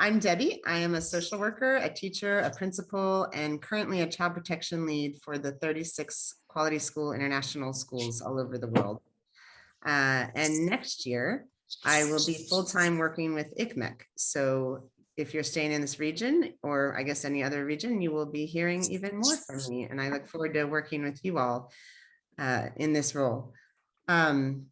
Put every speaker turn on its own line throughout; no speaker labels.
I'm Debbie. I am a social worker, a teacher, a principal, and currently a child protection lead for the 36 Quality School International schools all over the world. And next year, I will be full-time working with ICMEC. So if you're staying in this region, or I guess any other region, you will be hearing even more from me. And I look forward to working with you all in this role. Ian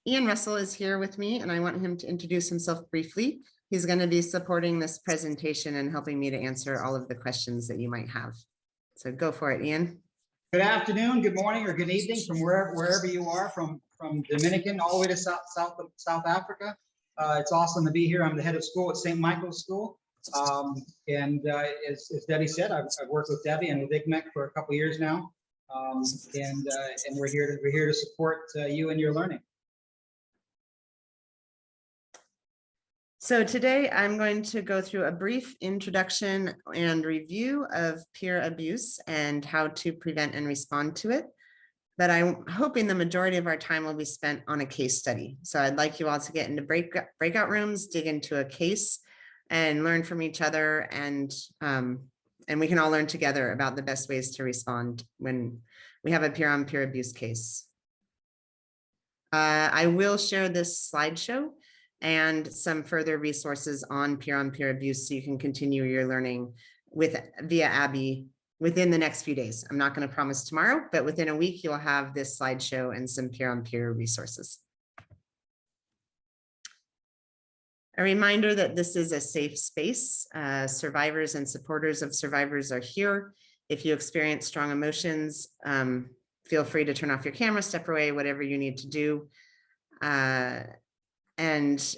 Russell is here with me, and I want him to introduce himself briefly. He's going to be supporting this presentation and helping me to answer all of the questions that you might have. So go for it, Ian.
Good afternoon, good morning, or good evening from wherever you are, from Dominican all the way to South Africa. It's awesome to be here. I'm the head of school at St. Michael's School. As Debbie said, I've worked with Debbie and with ICMEC for a couple years now. And we're here to support you in your learning.
So today I'm going to go through a brief introduction and review of peer abuse and how to prevent and respond to it. But I'm hoping the majority of our time will be spent on a case study. So I'd like you all to get into breakout rooms, dig into a case and learn from each other. And we can all learn together about the best ways to respond when we have a peer-on-peer abuse case. I will share this slideshow and some further resources on peer-on-peer abuse so you can continue your learning via Abby within the next few days. I'm not going to promise tomorrow, but within a week, you'll have this slideshow and some peer-on-peer resources. A reminder that this is a safe space. Survivors and supporters of survivors are here. If you experience strong emotions, feel free to turn off your camera, step away, whatever you need to do. And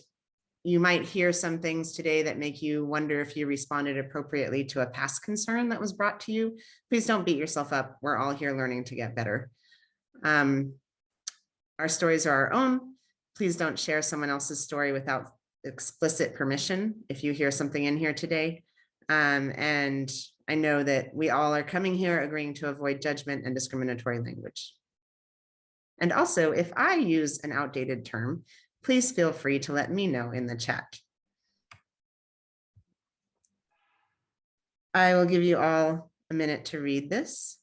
you might hear some things today that make you wonder if you responded appropriately to a past concern that was brought to you. Please don't beat yourself up. We're all here learning to get better. Our stories are our own. Please don't share someone else's story without explicit permission if you hear something in here today. And I know that we all are coming here agreeing to avoid judgment and discriminatory language. And also, if I use an outdated term, please feel free to let me know in the chat. I will give you all a minute to read this.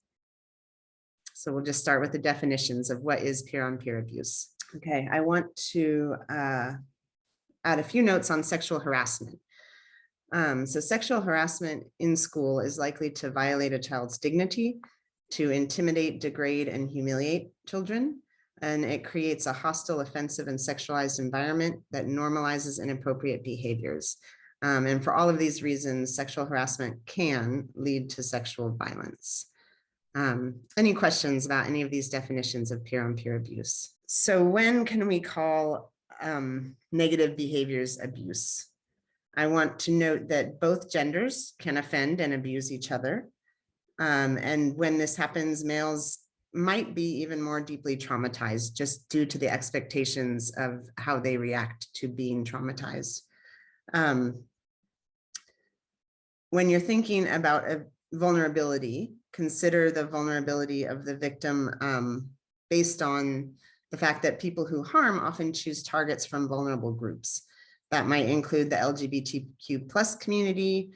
So we'll just start with the definitions of what is peer-on-peer abuse. Okay, I want to add a few notes on sexual harassment. So sexual harassment in school is likely to violate a child's dignity, to intimidate, degrade, and humiliate children. And it creates a hostile, offensive, and sexualized environment that normalizes inappropriate behaviors. And for all of these reasons, sexual harassment can lead to sexual violence. Any questions about any of these definitions of peer-on-peer abuse? So when can we call negative behaviors abuse? I want to note that both genders can offend and abuse each other. And when this happens, males might be even more deeply traumatized just due to the expectations of how they react to being traumatized. When you're thinking about a vulnerability, consider the vulnerability of the victim based on the fact that people who harm often choose targets from vulnerable groups. That might include the LGBTQ+ community,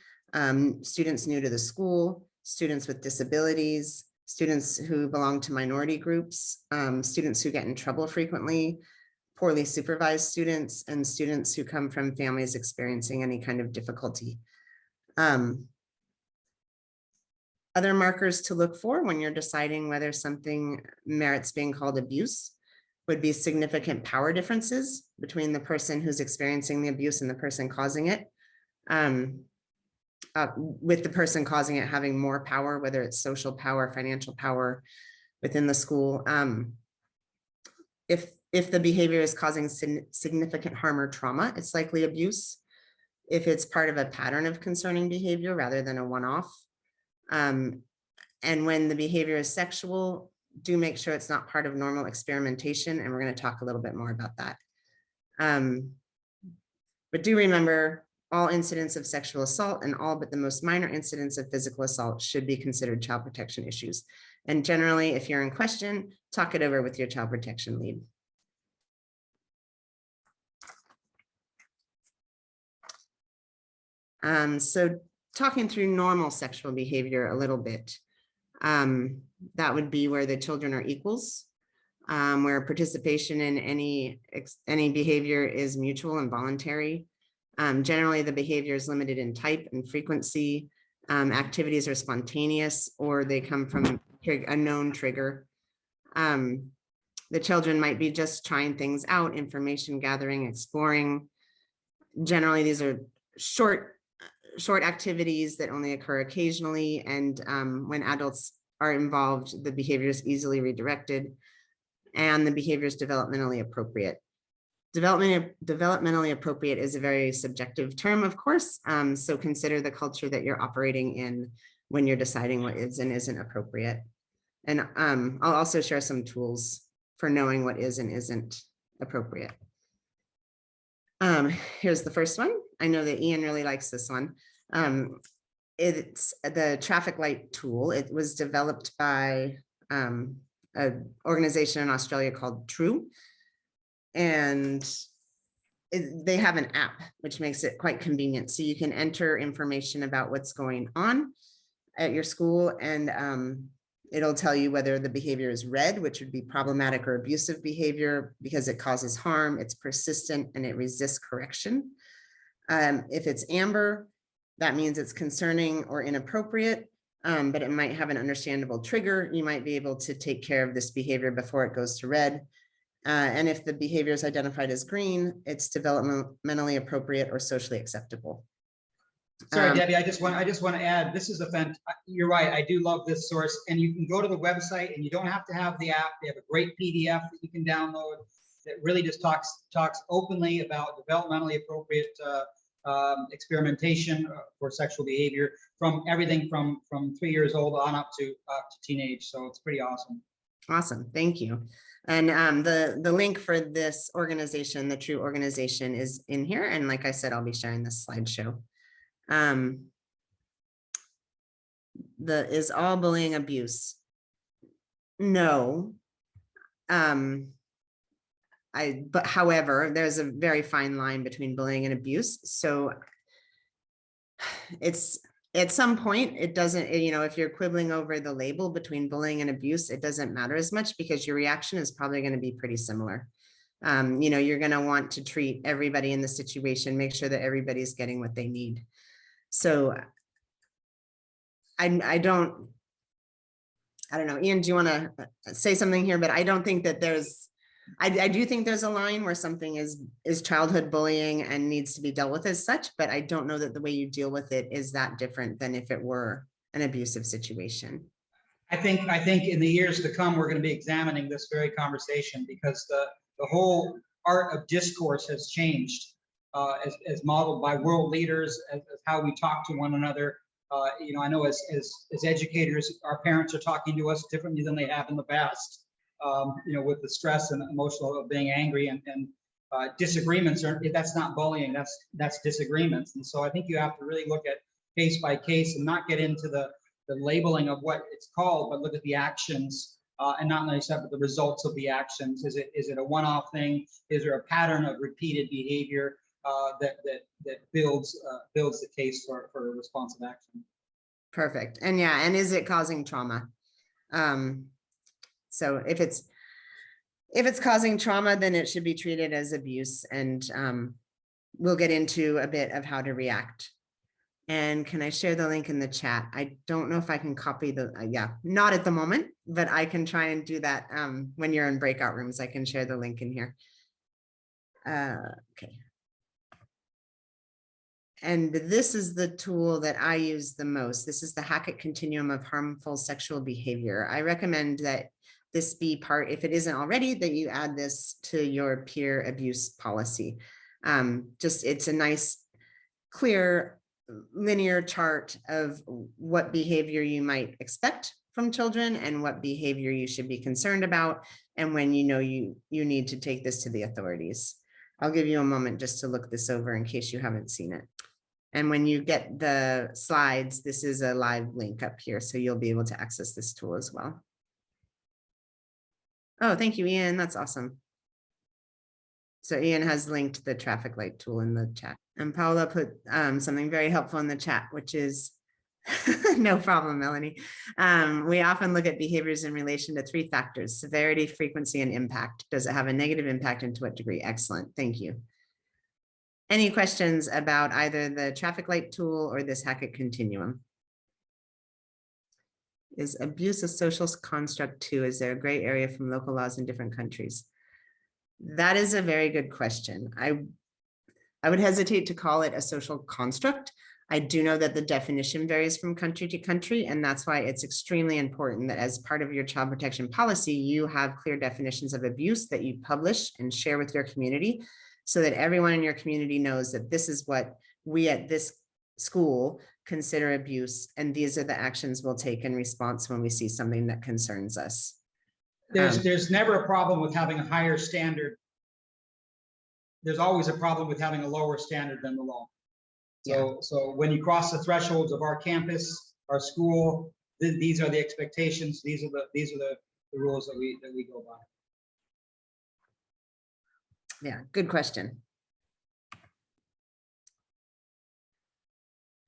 students new to the school, students with disabilities, students who belong to minority groups, students who get in trouble frequently, poorly supervised students, and students who come from families experiencing any kind of difficulty. Other markers to look for when you're deciding whether something merits being called abuse would be significant power differences between the person who's experiencing the abuse and the person causing it. With the person causing it having more power, whether it's social power, financial power within the school. If the behavior is causing significant harm or trauma, it's likely abuse. If it's part of a pattern of concerning behavior rather than a one-off. And when the behavior is sexual, do make sure it's not part of normal experimentation. And we're going to talk a little bit more about that. But do remember, all incidents of sexual assault and all but the most minor incidents of physical assault should be considered child protection issues. And generally, if you're in question, talk it over with your child protection lead. So talking through normal sexual behavior a little bit, that would be where the children are equals, where participation in any behavior is mutual and voluntary. Generally, the behavior is limited in type and frequency. Activities are spontaneous or they come from a known trigger. The children might be just trying things out, information gathering, exploring. Generally, these are short activities that only occur occasionally. And when adults are involved, the behavior is easily redirected and the behavior is developmentally appropriate. Developmentally appropriate is a very subjective term, of course. So consider the culture that you're operating in when you're deciding what is and isn't appropriate. And I'll also share some tools for knowing what is and isn't appropriate. Here's the first one. I know that Ian really likes this one. It's the traffic light tool. It was developed by an organization in Australia called True. And they have an app, which makes it quite convenient. So you can enter information about what's going on at your school, and it'll tell you whether the behavior is red, which would be problematic or abusive behavior because it causes harm, it's persistent, and it resists correction. If it's amber, that means it's concerning or inappropriate, but it might have an understandable trigger. You might be able to take care of this behavior before it goes to red. And if the behavior is identified as green, it's developmentally appropriate or socially acceptable.
Sorry, Debbie, I just want to add, this is you're right, I do love this source, and you can go to the website and you don't have to have the app. They have a great PDF that you can download that really just talks openly about developmentally appropriate experimentation for sexual behavior from everything from 3 years old on up to teenage. So it's pretty awesome.
Awesome, thank you. And the link for this organization, the True organization, is in here. And like I said, I'll be sharing this slideshow. Is all bullying abuse? No. But however, there's a very fine line between bullying and abuse. So it's at some point, it doesn't, if you're quibbling over the label between bullying and abuse, it doesn't matter as much because your reaction is probably going to be pretty similar. You're going to want to treat everybody in the situation, make sure that everybody's getting what they need. So I don't know, Ian, do you want to say something here? But I don't think that I do think there's a line where something is childhood bullying and needs to be dealt with as such, but I don't know that the way you deal with it is that different than if it were an abusive situation.
I think in the years to come, we're going to be examining this very conversation because the whole art of discourse has changed as modeled by world leaders, as how we talk to one another. I know as educators, our parents are talking to us differently than they have in the past. With the stress and emotional of being angry and disagreements that's not bullying, that's disagreements. And so I think you have to really look at case by case and not get into the labeling of what it's called, but look at the actions and not necessarily the results of the actions. Is it a one-off thing? Is there a pattern of repeated behavior that builds the case for responsive action?
Perfect. And yeah, and is it causing trauma? So if it's causing trauma, then it should be treated as abuse, and we'll get into a bit of how to react. And can I share the link in the chat? I don't know if I can copy not at the moment, but I can try and do that when you're in breakout rooms. I can share the link in here. Okay. And this is the tool that I use the most. This is the Hackit continuum of harmful sexual behavior. I recommend that this be part, if it isn't already, that you add this to your peer abuse policy. It's a nice, clear, linear chart of what behavior you might expect from children and what behavior you should be concerned about, and when you need to take this to the authorities. I'll give you a moment just to look this over in case you haven't seen it. And when you get the slides, this is a live link up here, so you'll be able to access this tool as well. Oh, thank you, Ian. That's awesome. So Ian has linked the traffic light tool in the chat. And Paula put something very helpful in the chat, which is, no problem, Melanie. We often look at behaviors in relation to 3 factors: severity, frequency, and impact. Does it have a negative impact, and to what degree? Excellent, thank you. Any questions about either the traffic light tool or this Hackit continuum? Is abuse a social construct too? Is there a gray area from local laws in different countries? That is a very good question. I would hesitate to call it a social construct. I do know that the definition varies from country to country, and that's why it's extremely important that as part of your child protection policy, you have clear definitions of abuse that you publish and share with your community, so that everyone in your community knows that this is what we at this school consider abuse, and these are the actions we'll take in response when we see something that concerns us.
There's never a problem with having a higher standard. There's always a problem with having a lower standard than the law. So when you cross the thresholds of our campus, our school, these are the expectations. These are the rules that we go by.
Yeah, good question.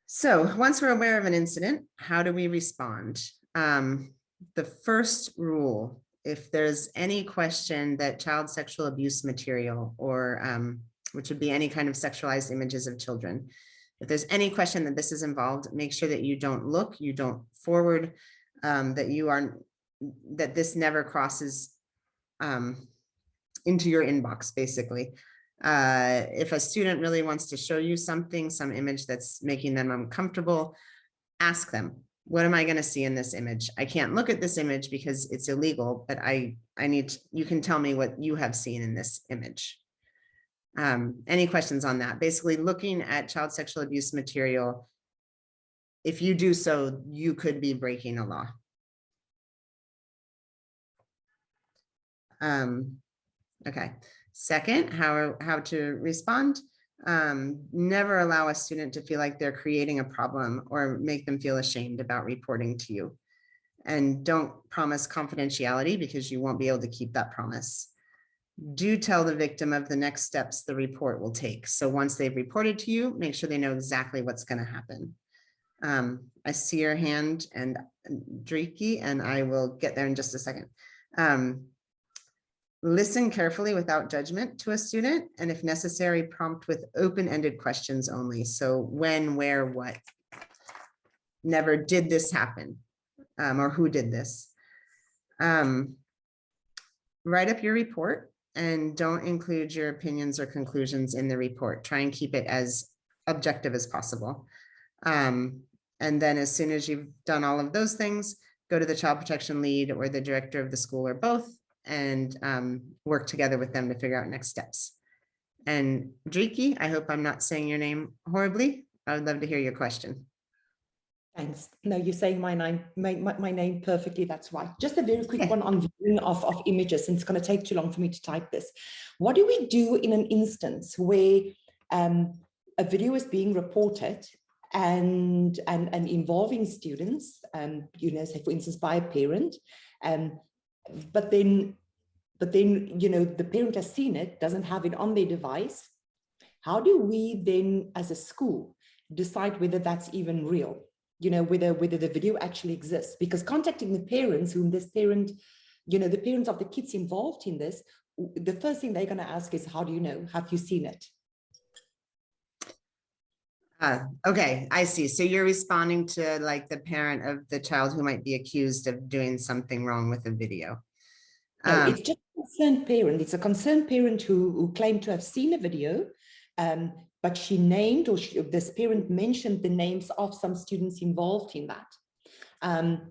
So once we're aware of an incident, how do we respond? The first rule, if there's any question that child sexual abuse material or which would be any kind of sexualized images of children, if there's any question that this is involved, make sure that you don't look, you don't forward, that this never crosses into your inbox, basically. If a student really wants to show you something, some image that's making them uncomfortable, ask them, what am I going to see in this image? I can't look at this image because it's illegal, but you can tell me what you have seen in this image. Any questions on that? Basically, looking at child sexual abuse material, if you do so, you could be breaking a law. Okay. Second, how to respond. Never allow a student to feel like they're creating a problem or make them feel ashamed about reporting to you. And don't promise confidentiality because you won't be able to keep that promise. Do tell the victim of the next steps the report will take. So once they've reported to you, make sure they know exactly what's going to happen. I see your hand, and Driki, and I will get there in just a second. Listen carefully without judgment to a student, and if necessary, prompt with open-ended questions only. So when, where, what. Never did this happen, or who did this. Write up your report and don't include your opinions or conclusions in the report. Try and keep it as objective as possible. And then as soon as you've done all of those things, go to the child protection lead or the director of the school or both, and work together with them to figure out next steps. And Driki, I hope I'm not saying your name horribly. I would love to hear your question.
Thanks. No, you're saying my name perfectly. That's right. Just a very quick one on viewing of images, and it's going to take too long for me to type this. What do we do in an instance where a video is being reported and involving students, say for instance by a parent, but then the parent has seen it, doesn't have it on their device? How do we then as a school decide whether that's even real? Whether the video actually exists? Because contacting the parents, the parents of the kids involved in this, the first thing they're going to ask is, how do you know? Have you seen it?
Okay, I see. So you're responding to like the parent of the child who might be accused of doing something wrong with the video.
No, it's just a concerned parent. It's a concerned parent who claimed to have seen a video, but she named, or this parent mentioned the names of some students involved in that. How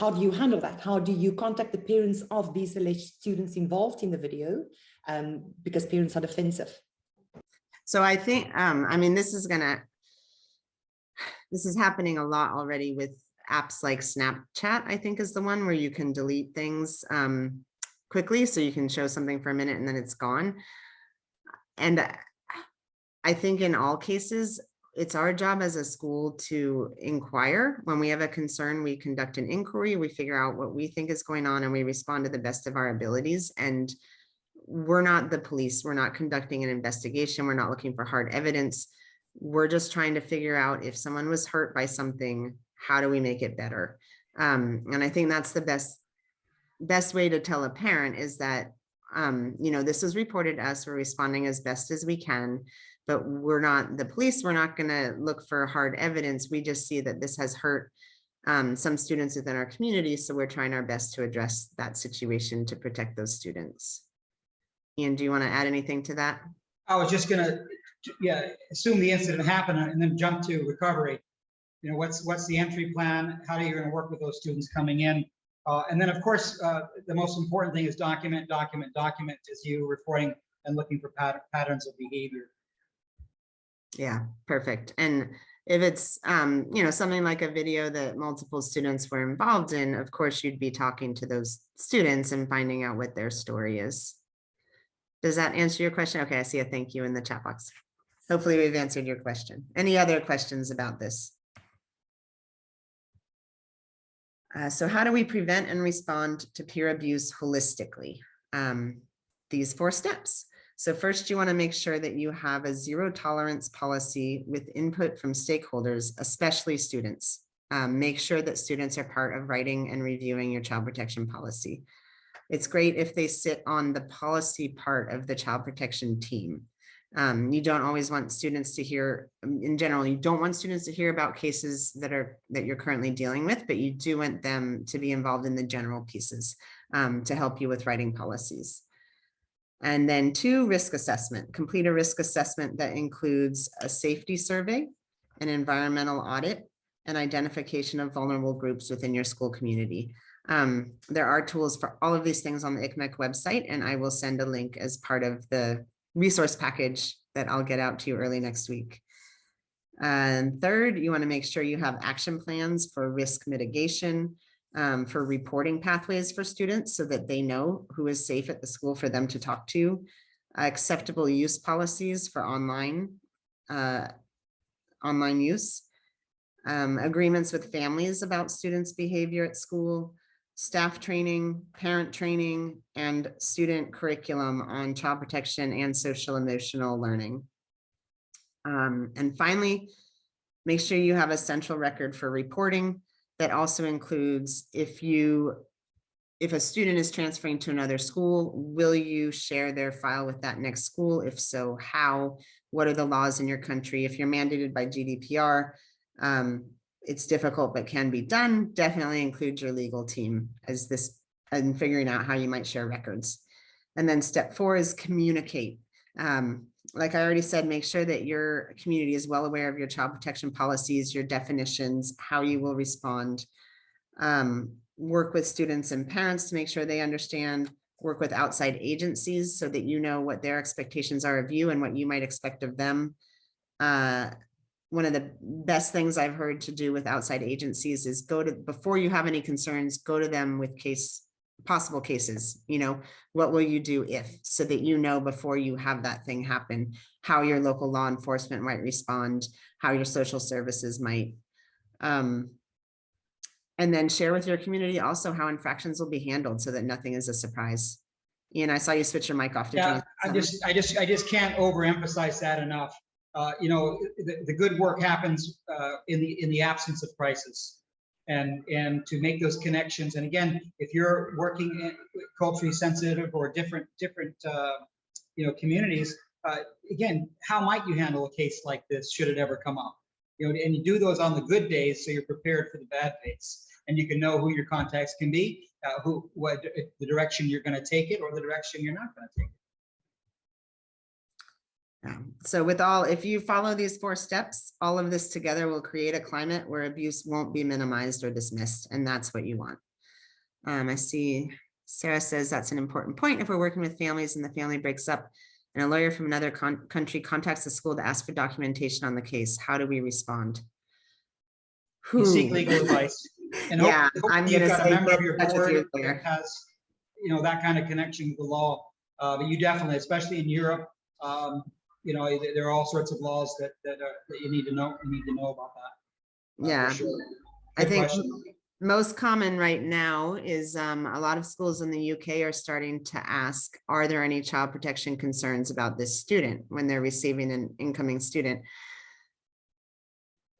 do you handle that? How do you contact the parents of these alleged students involved in the video? Because parents are defensive.
So I think, this is happening a lot already with apps like Snapchat, I think is the one where you can delete things quickly. So you can show something for a minute and then it's gone. And I think in all cases, it's our job as a school to inquire. When we have a concern, we conduct an inquiry, we figure out what we think is going on, and we respond to the best of our abilities. And we're not the police. We're not conducting an investigation. We're not looking for hard evidence. We're just trying to figure out if someone was hurt by something, how do we make it better? And I think that's the best way to tell a parent is that, this was reported to us, we're responding as best as we can, but we're not the police. We're not going to look for hard evidence. We just see that this has hurt some students within our community. So we're trying our best to address that situation to protect those students. Ian, do you want to add anything to that?
I was just gonna, assume the incident happened and then jump to recovery. What's the entry plan? How are you going to work with those students coming in? And then, of course, the most important thing is document as you reporting and looking for patterns of behavior.
Yeah, perfect. And if it's, something like a video that multiple students were involved in, of course, you'd be talking to those students and finding out what their story is. Does that answer your question? Okay, I see a thank you in the chat box. Hopefully we've answered your question. Any other questions about this? So how do we prevent and respond to peer abuse holistically? These 4 steps. So first, you want to make sure that you have a zero tolerance policy with input from stakeholders, especially students. Make sure that students are part of writing and reviewing your child protection policy. It's great if they sit on the policy part of the child protection team. You don't always want students to hear, in general, you don't want students to hear about cases that you're currently dealing with, but you do want them to be involved in the general pieces to help you with writing policies. And then 2, risk assessment. Complete a risk assessment that includes a safety survey, an environmental audit, and identification of vulnerable groups within your school community. There are tools for all of these things on the ICMEC website, and I will send a link as part of the resource package that I'll get out to you early next week. And 3rd, you want to make sure you have action plans for risk mitigation, for reporting pathways for students so that they know who is safe at the school for them to talk to, acceptable use policies for online use, agreements with families about students' behavior at school, staff training, parent training, and student curriculum on child protection and social emotional learning. And finally, make sure you have a central record for reporting that also includes if a student is transferring to another school, will you share their file with that next school? If so, how? What are the laws in your country? If you're mandated by GDPR, it's difficult, but can be done. Definitely include your legal team as this and figuring out how you might share records. And then step 4 is communicate. Like I already said, make sure that your community is well aware of your child protection policies, your definitions, how you will respond. Work with students and parents to make sure they understand. Work with outside agencies so that you know what their expectations are of you and what you might expect of them. One of the best things I've heard to do with outside agencies is before you have any concerns, go to them with possible cases. What will you do if, so that you know before you have that thing happen, how your local law enforcement might respond, how your social services might. And then share with your community also how infractions will be handled so that nothing is a surprise. Ian, I saw you switch your mic off.
Yeah, I just can't overemphasize that enough. The good work happens in the absence of crisis, and to make those connections. And again, if you're working in culturally sensitive or different communities, again, how might you handle a case like this should it ever come up? And you do those on the good days so you're prepared for the bad days, and you can know who your contacts can be, what the direction you're going to take it or the direction you're not going to take it.
So if you follow these 4 steps, all of this together will create a climate where abuse won't be minimized or dismissed. And that's what you want. I see Sarah says that's an important point. If we're working with families and the family breaks up and a lawyer from another country contacts the school to ask for documentation on the case, how do we respond?
You seek legal advice. And
yeah,
I'm going to say, a member of your board that has, that kind of connection with the law. But you definitely, especially in Europe, there are all sorts of laws that you need to know. You need to know about that.
Yeah,
sure.
I think most common right now is a lot of schools in the UK are starting to ask, are there any child protection concerns about this student when they're receiving an incoming student?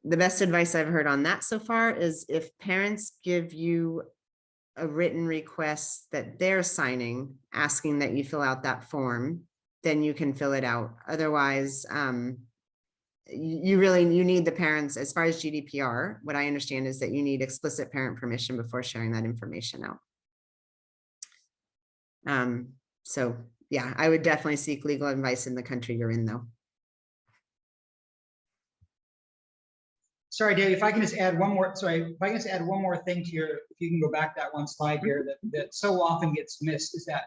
The best advice I've heard on that so far is if parents give you a written request that they're signing, asking that you fill out that form, then you can fill it out. Otherwise, you need the parents. As far as GDPR, what I understand is that you need explicit parent permission before sharing that information out. So yeah, I would definitely seek legal advice in the country you're in, though.
Sorry, Dave, if I can just add one more, if I can just add one more thing to your, if you can go back that one slide here, that so often gets missed is that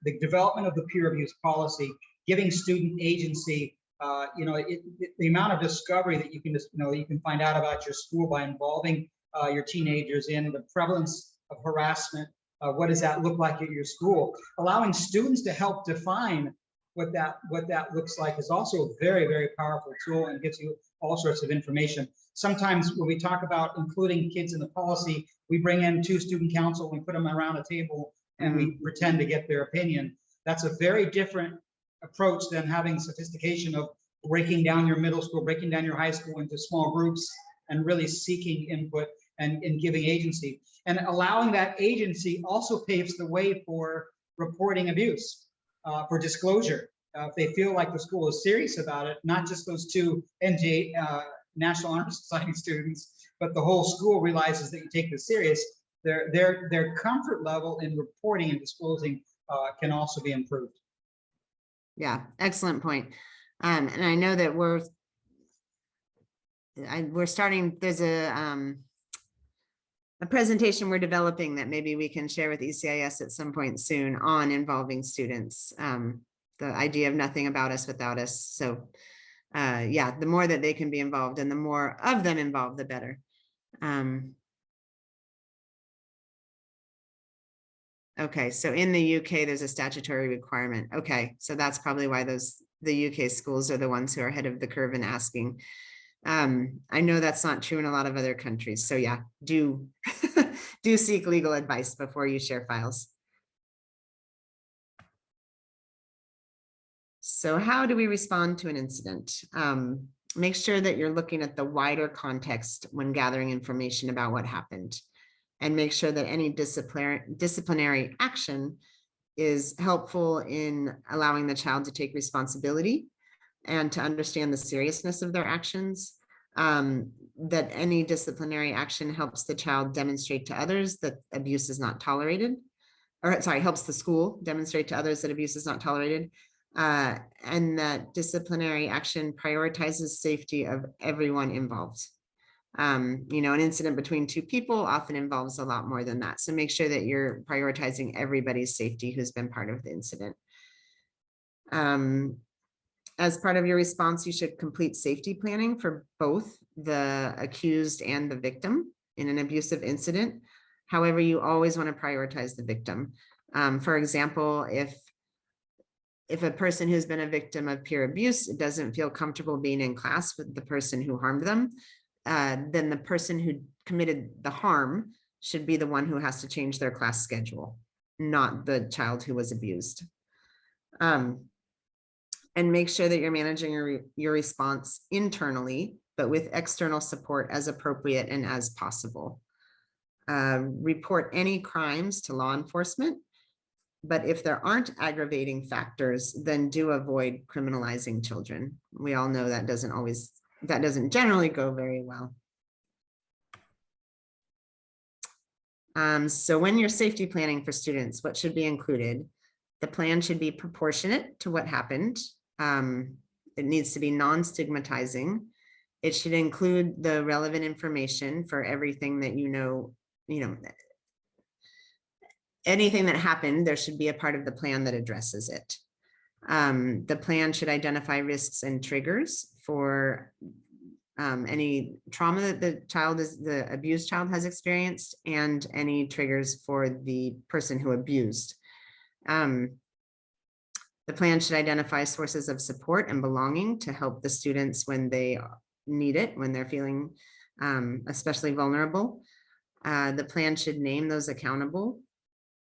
the development of the peer abuse policy, giving student agency, the amount of discovery that you can just, you can find out about your school by involving your teenagers in the prevalence of harassment. What does that look like at your school? Allowing students to help define what that looks like is also a very, very powerful tool and gives you all sorts of information. Sometimes when we talk about including kids in the policy, we bring in 2 student counsel and put them around a table and we pretend to get their opinion. That's a very different approach than having sophistication of breaking down your middle school, breaking down your high school into small groups and really seeking input and giving agency. And allowing that agency also paves the way for reporting abuse, for disclosure. If they feel like the school is serious about it, not just those 2 NJ National Honor Society students, but the whole school realizes that you take this serious, their comfort level in reporting and disclosing can also be improved.
Yeah, excellent point. And I know that we're starting, there's a presentation we're developing that maybe we can share with ECIS at some point soon on involving students. The idea of nothing about us without us. So yeah, the more that they can be involved and the more of them involved, the better. Okay, so in the UK, there's a statutory requirement. Okay, so that's probably why the UK schools are the ones who are ahead of the curve in asking. I know that's not true in a lot of other countries. So yeah, do seek legal advice before you share files. So how do we respond to an incident? Make sure that you're looking at the wider context when gathering information about what happened, and make sure that any disciplinary action is helpful in allowing the child to take responsibility and to understand the seriousness of their actions. That any disciplinary action helps the child demonstrate to others that abuse is not tolerated, or sorry, helps the school demonstrate to others that abuse is not tolerated. And that disciplinary action prioritizes safety of everyone involved. An incident between 2 people often involves a lot more than that. So make sure that you're prioritizing everybody's safety who's been part of the incident. As part of your response, you should complete safety planning for both the accused and the victim in an abusive incident. However, you always want to prioritize the victim. For example, if a person who's been a victim of peer abuse doesn't feel comfortable being in class with the person who harmed them, then the person who committed the harm should be the one who has to change their class schedule, not the child who was abused. And make sure that you're managing your response internally, but with external support as appropriate and as possible. Report any crimes to law enforcement, but if there aren't aggravating factors, then do avoid criminalizing children. We all know that doesn't generally go very well. So when you're safety planning for students, what should be included? The plan should be proportionate to what happened. It needs to be non-stigmatizing. It should include the relevant information for everything that anything that happened. There should be a part of the plan that addresses it. The plan should identify risks and triggers for any trauma that the abused child has experienced, and any triggers for the person who abused. The plan should identify sources of support and belonging to help the students when they need it, when they're feeling especially vulnerable. The plan should name those accountable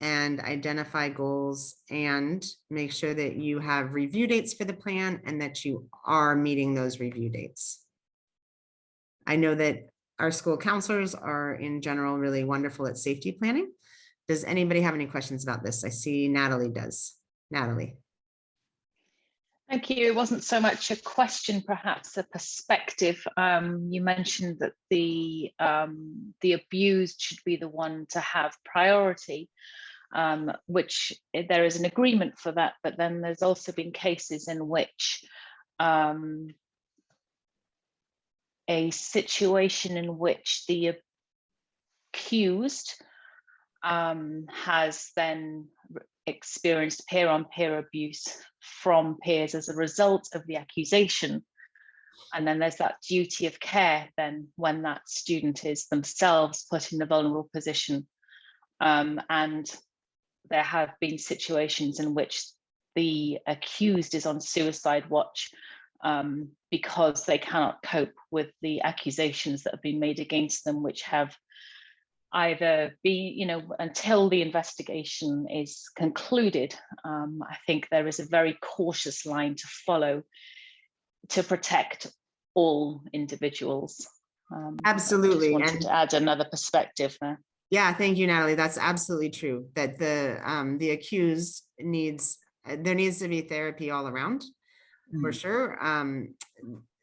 and identify goals and make sure that you have review dates for the plan and that you are meeting those review dates. I know that our school counselors are in general really wonderful at safety planning. Does anybody have any questions about this? I see Natalie does. Natalie.
Thank you. It wasn't so much a question, perhaps a perspective. You mentioned that the abused should be the one to have priority, which there is an agreement for that, but then there's also been cases in which a situation in which the accused has then experienced peer-on-peer abuse from peers as a result of the accusation. And then there's that duty of care then when that student is themselves put in a vulnerable position. And there have been situations in which the accused is on suicide watch because they cannot cope with the accusations that have been made against them, which have either be, until the investigation is concluded. I think there is a very cautious line to follow to protect all individuals.
Absolutely.
I just wanted to add another perspective there.
Yeah, thank you, Natalie. That's absolutely true. That the accused there needs to be therapy all around, for sure.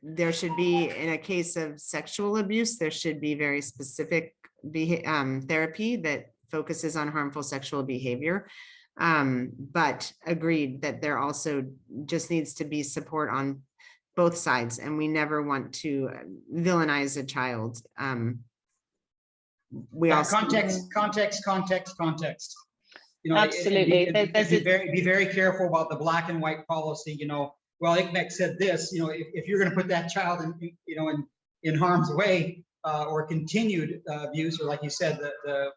There should be, in a case of sexual abuse, there should be very specific therapy that focuses on harmful sexual behavior. But agreed that there also just needs to be support on both sides, and we never want to villainize a child. We also
context.
Absolutely.
Be very careful about the black and white policy. Well, ICMEC said this. If you're going to put that child in harm's way or continued abuse, or like you said, the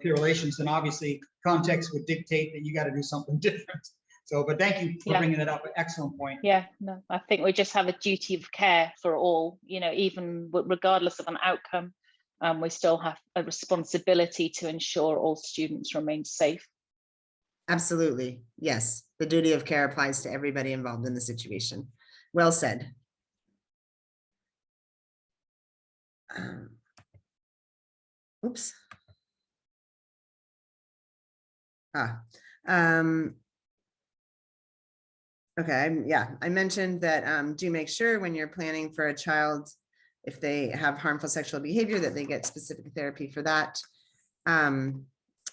peer relations, then obviously context would dictate that you got to do something different. So, but thank you for bringing that up. Excellent point.
Yeah, no, I think we just have a duty of care for all. Even regardless of an outcome. We still have a responsibility to ensure all students remain safe.
Absolutely. Yes. The duty of care applies to everybody involved in the situation. Well said. Oops. Okay. Yeah. I mentioned that do make sure when you're planning for a child, if they have harmful sexual behavior, that they get specific therapy for that.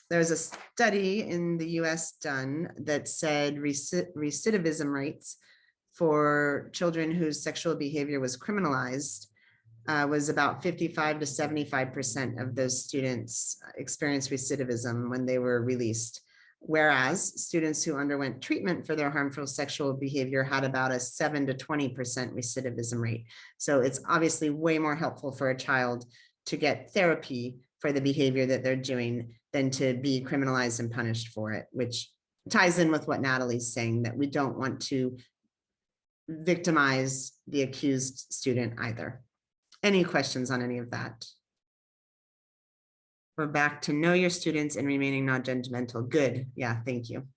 There's a study in the US done that said recidivism rates for children whose sexual behavior was criminalized was about 55 to 75% of those students experienced recidivism when they were released. Whereas students who underwent treatment for their harmful sexual behavior had about a 7 to 20% recidivism rate. So it's obviously way more helpful for a child to get therapy for the behavior that they're doing than to be criminalized and punished for it, which ties in with what Natalie's saying, that we don't want to victimize the accused student either. Any questions on any of that? We're back to know your students and remaining non-judgmental. Good. Yeah, thank you.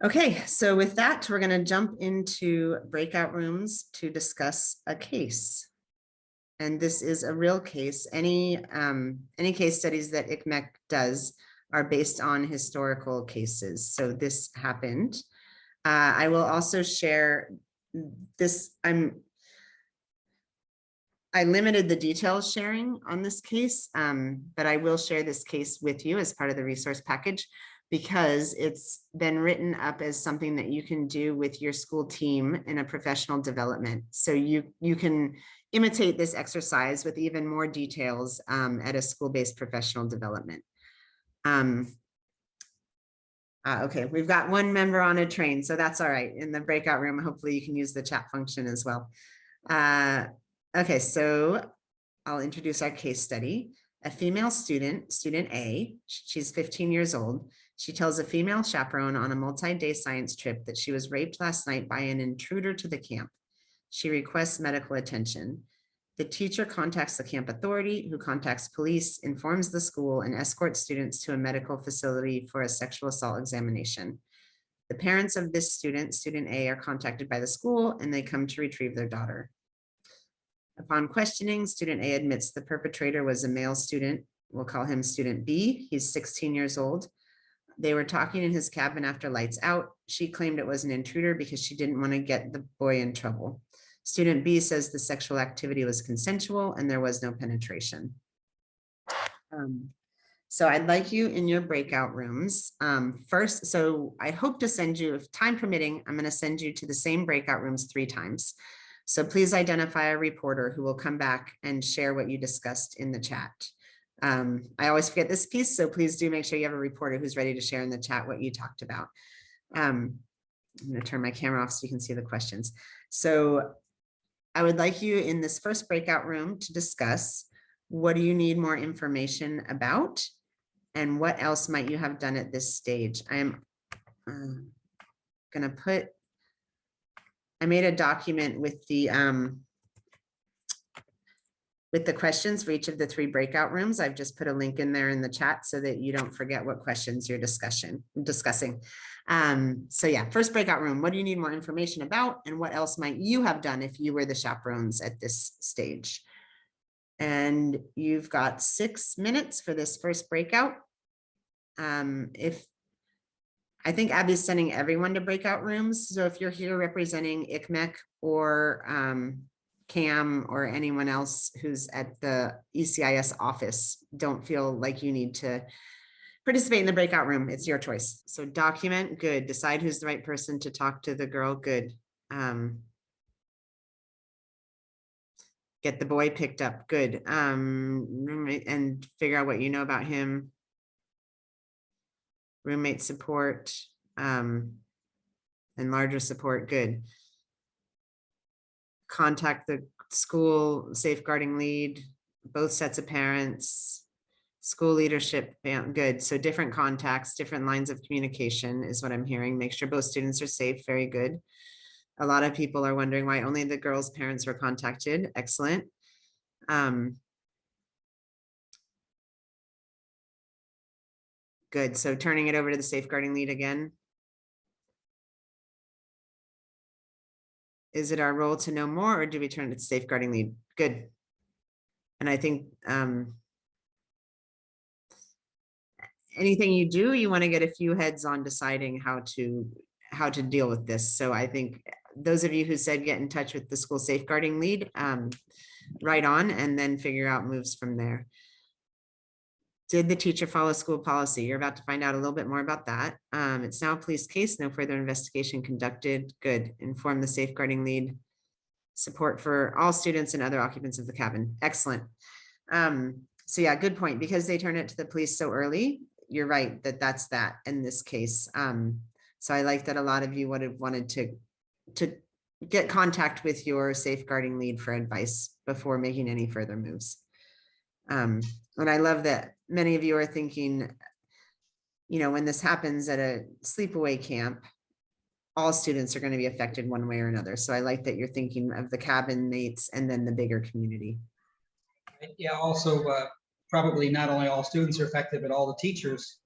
Okay, so with that, we're going to jump into breakout rooms to discuss a case. And this is a real case. Any case studies that ICMEC does are based on historical cases. So this happened. I will also share this. I limited the details sharing on this case, but I will share this case with you as part of the resource package because it's been written up as something that you can do with your school team in a professional development. So you can imitate this exercise with even more details at a school-based professional development. Okay, we've got one member on a train, so that's all right. In the breakout room, hopefully you can use the chat function as well. Okay, so I'll introduce our case study. A female student, student A, she's 15 years old. She tells a female chaperone on a multi-day science trip that she was raped last night by an intruder to the camp. She requests medical attention. The teacher contacts the camp authority, who contacts police, informs the school, and escorts students to a medical facility for a sexual assault examination. The parents of this student, student A, are contacted by the school and they come to retrieve their daughter. Upon questioning, student A admits the perpetrator was a male student. We'll call him student B. He's 16 years old. They were talking in his cabin after lights out. She claimed it was an intruder because she didn't want to get the boy in trouble. Student B says the sexual activity was consensual and there was no penetration. So I'd like you in your breakout rooms. First, so I hope to send you, if time permitting, I'm going to send you to the same breakout rooms 3 times. So please identify a reporter who will come back and share what you discussed in the chat. I always forget this piece, so please do make sure you have a reporter who's ready to share in the chat what you talked about. I'm going to turn my camera off so you can see the questions. So I would like you in this first breakout room to discuss what do you need more information about and what else might you have done at this stage. I am going to put, I made a document with the questions for each of the 3 breakout rooms. I've just put a link in there in the chat so that you don't forget what questions you're discussing. So yeah, first breakout room, what do you need more information about and what else might you have done if you were the chaperones at this stage? And you've got 6 minutes for this first breakout. I think Abby's sending everyone to breakout rooms. So if you're here representing ICMEC or CAM or anyone else who's at the ECIS office, don't feel like you need to participate in the breakout room. It's your choice. So document, good. Decide who's the right person to talk to the girl, good. Get the boy picked up, good. Roommate, and figure out what you know about him. Roommate support, and larger support, good. Contact the school safeguarding lead, both sets of parents, school leadership, good. So different contacts, different lines of communication is what I'm hearing. Make sure both students are safe, very good. A lot of people are wondering why only the girls' parents were contacted, excellent. Good, so turning it over to the safeguarding lead again. Is it our role to know more or do we turn it to safeguarding lead? Good. And I think anything you do, you want to get a few heads on deciding how to deal with this. So I think those of you who said get in touch with the school safeguarding lead, right on, and then figure out moves from there. Did the teacher follow school policy? You're about to find out a little bit more about that. It's now a police case, no further investigation conducted. Good. Inform the safeguarding lead. Support for all students and other occupants of the cabin. Excellent. So yeah, good point. Because they turn it to the police so early, you're right that's that in this case. So I like that a lot of you would have wanted to get contact with your safeguarding lead for advice before making any further moves. And I love that many of you are thinking, you know, when this happens at a sleepaway camp, all students are going to be affected one way or another. So I like that you're thinking of the cabin mates and then the bigger community.
Yeah, also probably not only all students are affected, but all the teachers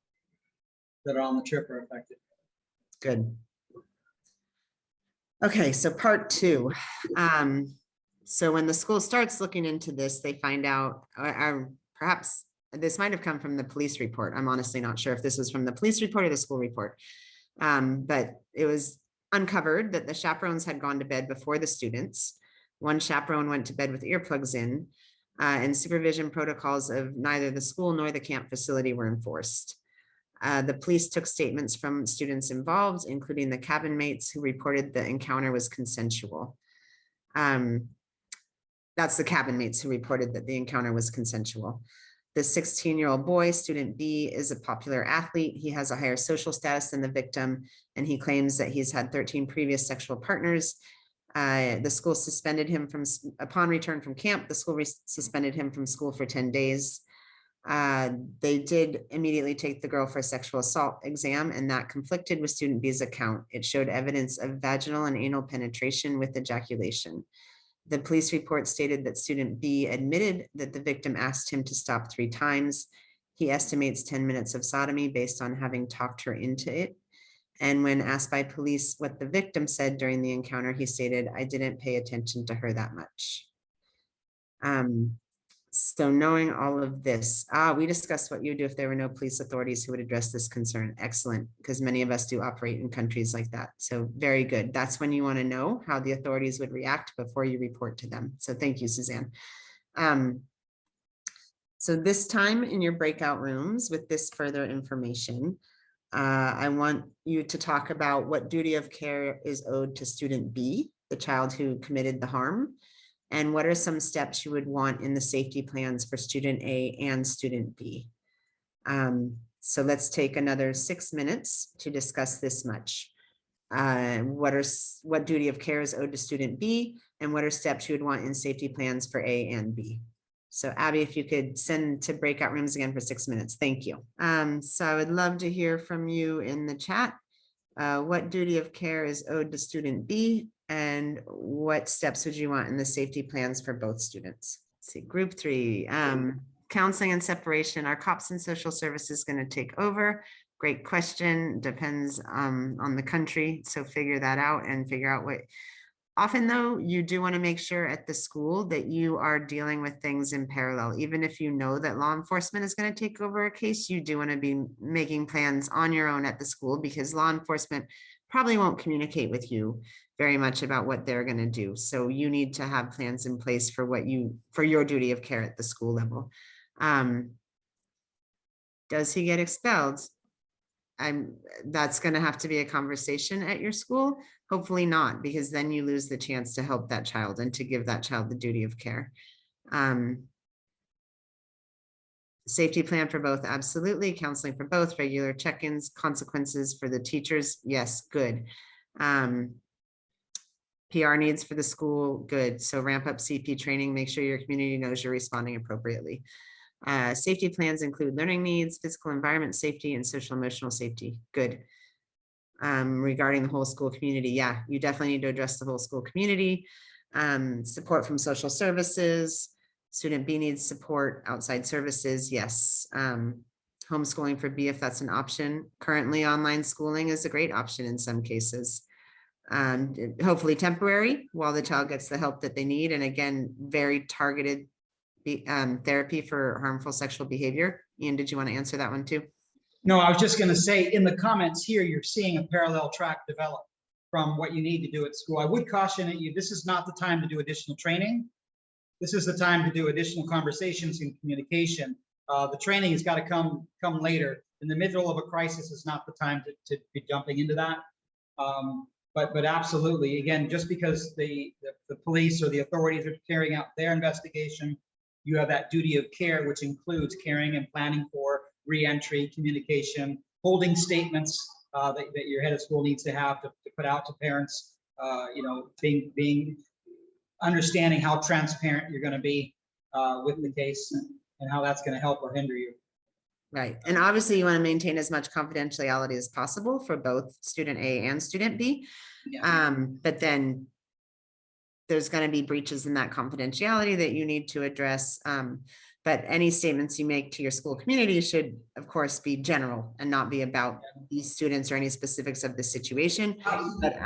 that are on the trip are affected.
Good. Okay, so part 2. So when the school starts looking into this, they find out, perhaps this might have come from the police report. I'm honestly not sure if this was from the police report or the school report. But it was uncovered that the chaperones had gone to bed before the students. One chaperone went to bed with earplugs in, and supervision protocols of neither the school nor the camp facility were enforced. The police took statements from students involved, including the cabin mates, who reported the encounter was consensual. That's the cabin mates who reported that the encounter was consensual. The 16-year-old boy, student B, is a popular athlete. He has a higher social status than the victim, and he claims that he's had 13 previous sexual partners. The school suspended him upon return from camp, the school suspended him from school for 10 days. They did immediately take the girl for a sexual assault exam, and that conflicted with student B's account. It showed evidence of vaginal and anal penetration with ejaculation. The police report stated that student B admitted that the victim asked him to stop 3 times. He estimates 10 minutes of sodomy based on having talked her into it. And when asked by police what the victim said during the encounter, he stated, "I didn't pay attention to her that much." So knowing all of this, we discussed what you would do if there were no police authorities who would address this concern. Excellent, because many of us do operate in countries like that. So very good. That's when you want to know how the authorities would react before you report to them. So thank you, Suzanne. So this time in your breakout rooms with this further information, I want you to talk about what duty of care is owed to student B, the child who committed the harm, and what are some steps you would want in the safety plans for student A and student B. So let's take another 6 minutes to discuss this much. What duty of care is owed to student B, and what are steps you would want in safety plans for A and B. So Abby, if you could send to breakout rooms again for 6 minutes, thank you. So I would love to hear from you in the chat. What duty of care is owed to student B, and what steps would you want in the safety plans for both students? Let's see, group 3, counseling and separation. Are cops and social services going to take over? Great question. Depends on the country. So figure that out and figure out what. Often though, you do want to make sure at the school that you are dealing with things in parallel. Even if you know that law enforcement is going to take over a case, you do want to be making plans on your own at the school, because law enforcement probably won't communicate with you very much about what they're going to do. So you need to have plans in place for for your duty of care at the school level. Does he get expelled? That's going to have to be a conversation at your school. Hopefully not, because then you lose the chance to help that child and to give that child the duty of care. Safety plan for both, absolutely. Counseling for both, regular check-ins, consequences for the teachers, yes, good. PR needs for the school, good. So ramp up CP training, make sure your community knows you're responding appropriately. Safety plans include learning needs, physical environment safety, and social emotional safety, good. Regarding the whole school community, yeah, you definitely need to address the whole school community. Support from social services. Student B needs support, outside services, yes. Homeschooling for B if that's an option. Currently, online schooling is a great option in some cases. Hopefully temporary while the child gets the help that they need. And again, very targeted therapy for harmful sexual behavior. Ian, did you want to answer that one too?
No, I was just going to say, in the comments here, you're seeing a parallel track develop from what you need to do at school. I would caution you, this is not the time to do additional training. This is the time to do additional conversations and communication. The training has got to come later. In the middle of a crisis is not the time to be jumping into that. But absolutely, again, just because the police or the authorities are carrying out their investigation, you have that duty of care, which includes caring and planning for re-entry, communication, holding statements that your head of school needs to have to put out to parents, being understanding how transparent you're going to be with the case and how that's going to help or hinder you.
Right. And obviously you want to maintain as much confidentiality as possible for both student A and student B. Yeah. But then there's going to be breaches in that confidentiality that you need to address. But any statements you make to your school community should, of course, be general and not be about these students or any specifics of the situation. But,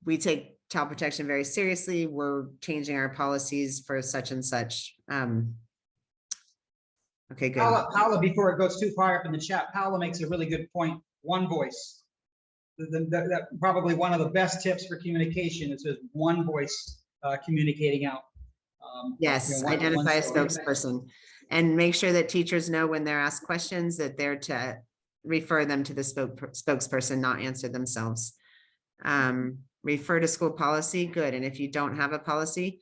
we take child protection very seriously. We're changing our policies for such and such. Okay, good.
Paula, before it goes too far up in the chat, Paula makes a really good point. One voice. That probably one of the best tips for communication is just one voice communicating out.
Yes, identify a spokesperson and make sure that teachers know when they're asked questions that they're to refer them to the spokesperson, not answer themselves. Refer to school policy, good. And if you don't have a policy,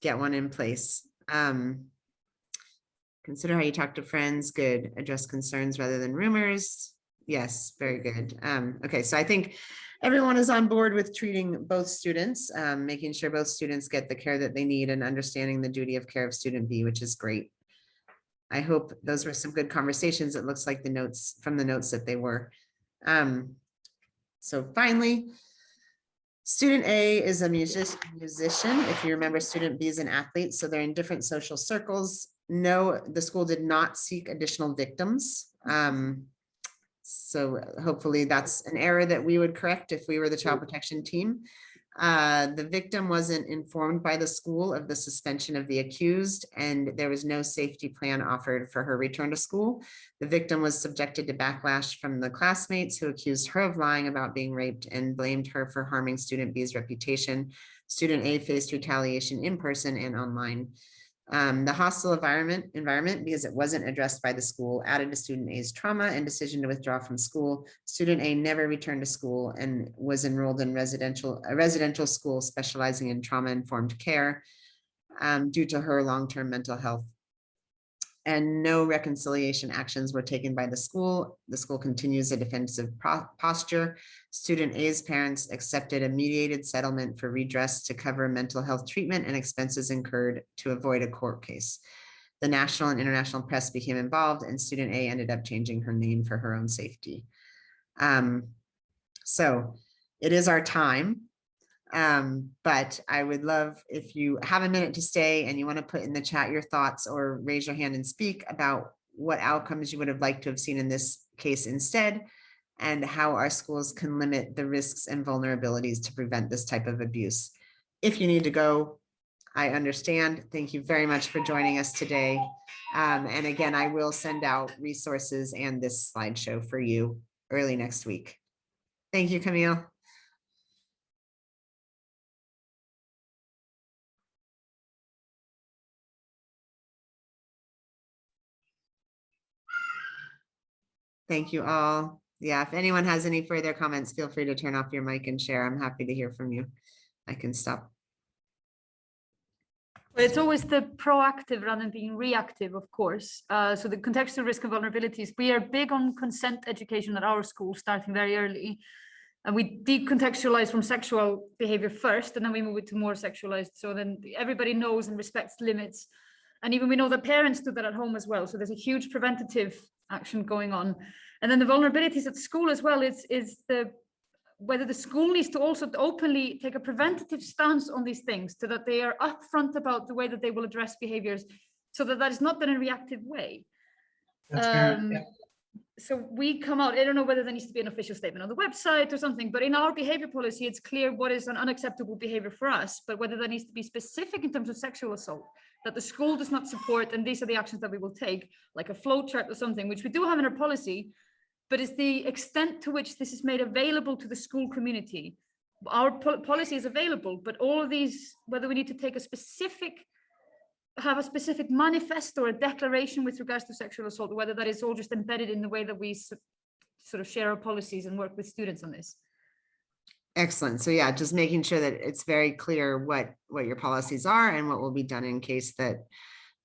get one in place. Consider how you talk to friends, good. Address concerns rather than rumors. Yes, very good. Okay, so I think everyone is on board with treating both students, making sure both students get the care that they need and understanding the duty of care of student B, which is great. I hope those were some good conversations. It looks like the notes that they were. So finally, Student A is a musician. If you remember, student B is an athlete, so they're in different social circles. No, the school did not seek additional victims. So hopefully that's an error that we would correct if we were the child protection team. The victim wasn't informed by the school of the suspension of the accused, and there was no safety plan offered for her return to school. The victim was subjected to backlash from the classmates who accused her of lying about being raped and blamed her for harming student B's reputation. Student A faced retaliation in person and online. The hostile environment, because it wasn't addressed by the school, added to student A's trauma and decision to withdraw from school. Student A never returned to school and was enrolled in a residential school specializing in trauma-informed care due to her long-term mental health. And no reconciliation actions were taken by the school. The school continues a defensive posture. Student A's parents accepted a mediated settlement for redress to cover mental health treatment and expenses incurred to avoid a court case. The national and international press became involved, and student A ended up changing her name for her own safety. So it is our time. But I would love if you have a minute to stay and you want to put in the chat your thoughts or raise your hand and speak about what outcomes you would have liked to have seen in this case instead, and how our schools can limit the risks and vulnerabilities to prevent this type of abuse. If you need to go, I understand. Thank you very much for joining us today. And again, I will send out resources and this slideshow for you early next week. Thank you, Camille. Thank you all. Yeah, if anyone has any further comments, feel free to turn off your mic and share. I'm happy to hear from you. I can stop.
It's always the proactive rather than being reactive, of course. So the contextual risk and vulnerabilities, we are big on consent education at our school, starting very early. And we decontextualize from sexual behavior first, and then we move it to more sexualized. So then everybody knows and respects limits. And even we know that parents do that at home as well. So there's a huge preventative action going on. And then the vulnerabilities at school as well is whether the school needs to also openly take a preventative stance on these things, so that they are upfront about the way that they will address behaviors, so that that is not done in a reactive way. So we come out, I don't know whether there needs to be an official statement on the website or something, but in our behavior policy, it's clear what is an unacceptable behavior for us, but whether that needs to be specific in terms of sexual assault, that the school does not support, and these are the actions that we will take, like a flow chart or something, which we do have in our policy, but it's the extent to which this is made available to the school community. Our policy is available, but all of these, whether we need to take have a specific manifesto or a declaration with regards to sexual assault, whether that is all just embedded in the way that we sort of share our policies and work with students on this.
Excellent. So yeah, just making sure that it's very clear what your policies are and what will be done in case that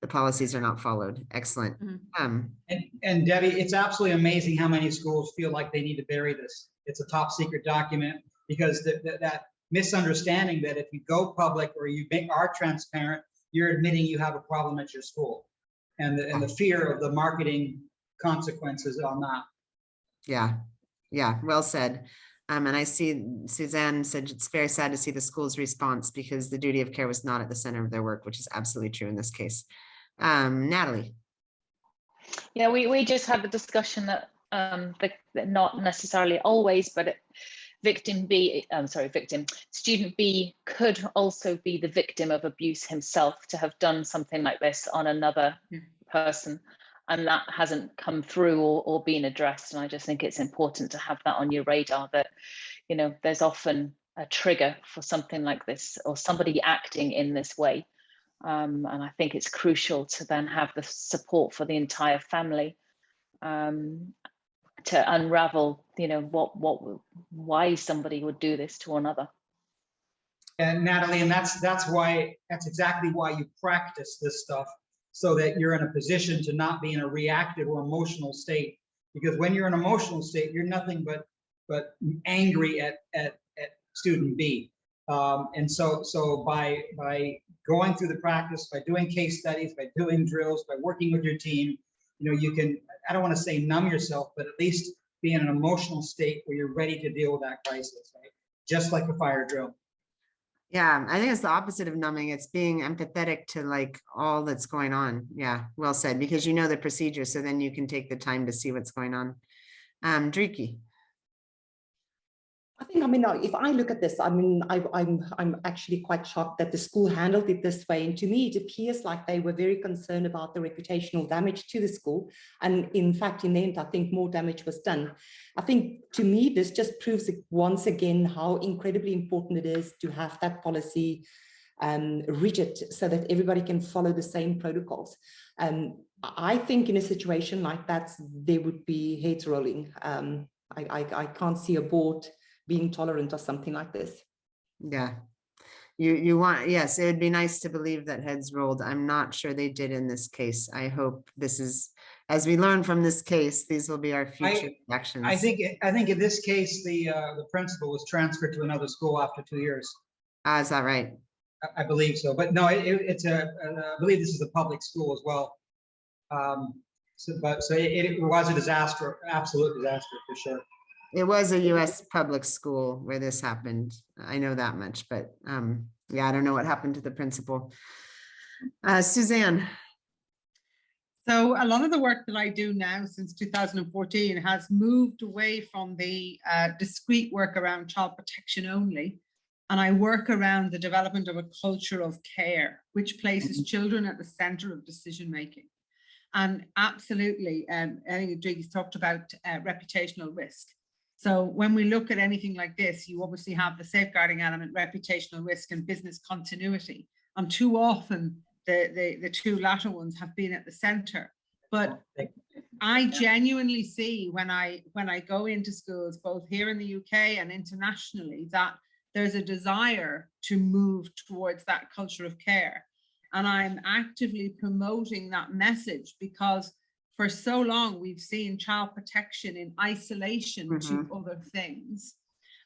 the policies are not followed. Excellent.
Mm-hmm.
And Debbie, it's absolutely amazing how many schools feel like they need to bury this. It's a top secret document, because that misunderstanding that if you go public or you are transparent, you're admitting you have a problem at your school, and the fear of the marketing consequences on that.
Yeah, well said. And I see Suzanne said it's very sad to see the school's response, because the duty of care was not at the center of their work, which is absolutely true in this case. Natalie.
Yeah, we just had the discussion that not necessarily always, but student B could also be the victim of abuse himself, to have done something like this on another person, and that hasn't come through or been addressed. And I just think it's important to have that on your radar, that, you know, there's often a trigger for something like this, or somebody acting in this way. And I think it's crucial to then have the support for the entire family to unravel, you know, why somebody would do this to another.
And Natalie, and that's exactly why you practice this stuff, so that you're in a position to not be in a reactive or emotional state. Because when you're in an emotional state, you're nothing but angry at student B. And so by going through the practice, by doing case studies, by doing drills, by working with your team, you know, you can, I don't want to say numb yourself, but at least be in an emotional state where you're ready to deal with that crisis, right? just like a fire drill.
Yeah, I think it's the opposite of numbing. It's being empathetic to like all that's going on. Yeah, well said, because you know the procedure, so then you can take the time to see what's going on. Driki.
I think, I mean, if I look at this, I mean, I'm actually quite shocked that the school handled it this way. And to me, it appears like they were very concerned about the reputational damage to the school. And in fact, in the end, I think more damage was done. I think to me, this just proves once again how incredibly important it is to have that policy rigid so that everybody can follow the same protocols. I think in a situation like that, there would be heads rolling. I can't see a board being tolerant of something like this.
Yeah, you want, yes, it would be nice to believe that heads rolled. I'm not sure they did in this case. I hope this is, as we learn from this case, these will be our future actions.
I think in this case, the principal was transferred to another school after 2 years.
Is that right?
I believe so, but no, it's I believe this is a public school as well. So it was a disaster, absolute disaster for sure.
It was a US public school where this happened. I know that much, but yeah, I don't know what happened to the principal. Suzanne.
So a lot of the work that I do now since 2014 has moved away from the discrete work around child protection only. And I work around the development of a culture of care, which places children at the center of decision making. And absolutely, I think Driki's talked about reputational risk. So when we look at anything like this, you obviously have the safeguarding element, reputational risk, and business continuity. And too often, the two latter ones have been at the center. But I genuinely see when I go into schools, both here in the UK and internationally, that there's a desire to move towards that culture of care. And I'm actively promoting that message because for so long, we've seen child protection in isolation to other things.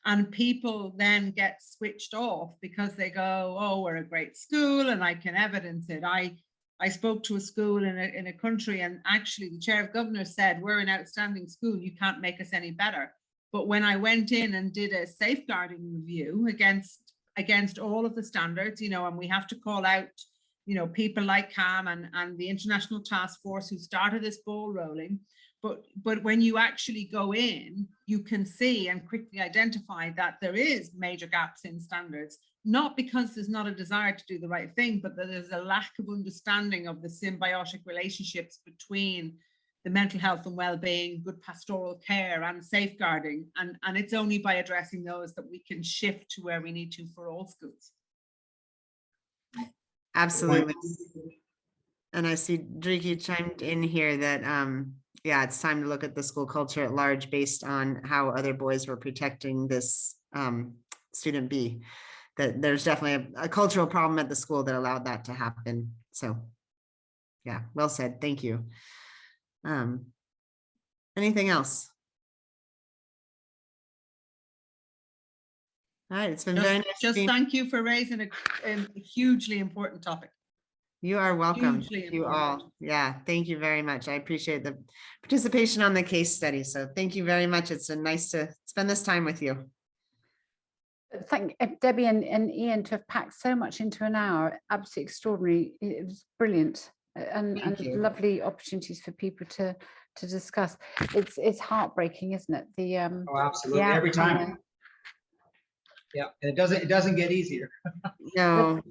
And people then get switched off because they go, oh, we're a great school and I can evidence it. I spoke to a school in a country and actually the chair of governors said, we're an outstanding school, you can't make us any better. But when I went in and did a safeguarding review against all of the standards, you know, and we have to call out, you know, people like CAM and the international task force who started this ball rolling. But when you actually go in, you can see and quickly identify that there is major gaps in standards, not because there's not a desire to do the right thing, but that there's a lack of understanding of the symbiotic relationships between the mental health and well-being, good pastoral care and safeguarding. And it's only by addressing those that we can shift to where we need to for all schools.
Absolutely. And I see Driki chimed in here that, yeah, it's time to look at the school culture at large based on how other boys were protecting this student B. That there's definitely a cultural problem at the school that allowed that to happen. So yeah, well said. Thank you. Anything else? All right, it's been very nice.
Just thank you for raising a hugely important topic.
You are welcome.
Hugely
You
important.
all. Yeah, thank you very much. I appreciate the participation on the case study. So thank you very much. It's been nice to spend this time with you.
Thank Debbie and Ian to have packed so much into an hour. Absolutely extraordinary. It was brilliant and lovely opportunities for people to discuss. It's heartbreaking, isn't it? The
oh, absolutely, every time. Yeah, and it doesn't get easier.
No.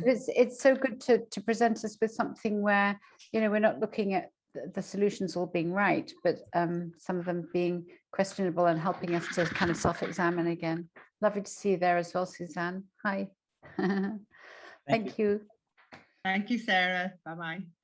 It's so good to present us with something where, you know, we're not looking at the solutions all being right, but some of them being questionable and helping us to kind of self-examine again. Lovely to see you there as well, Suzanne. Hi. Thank you.
Thank you, Sarah. Bye-bye.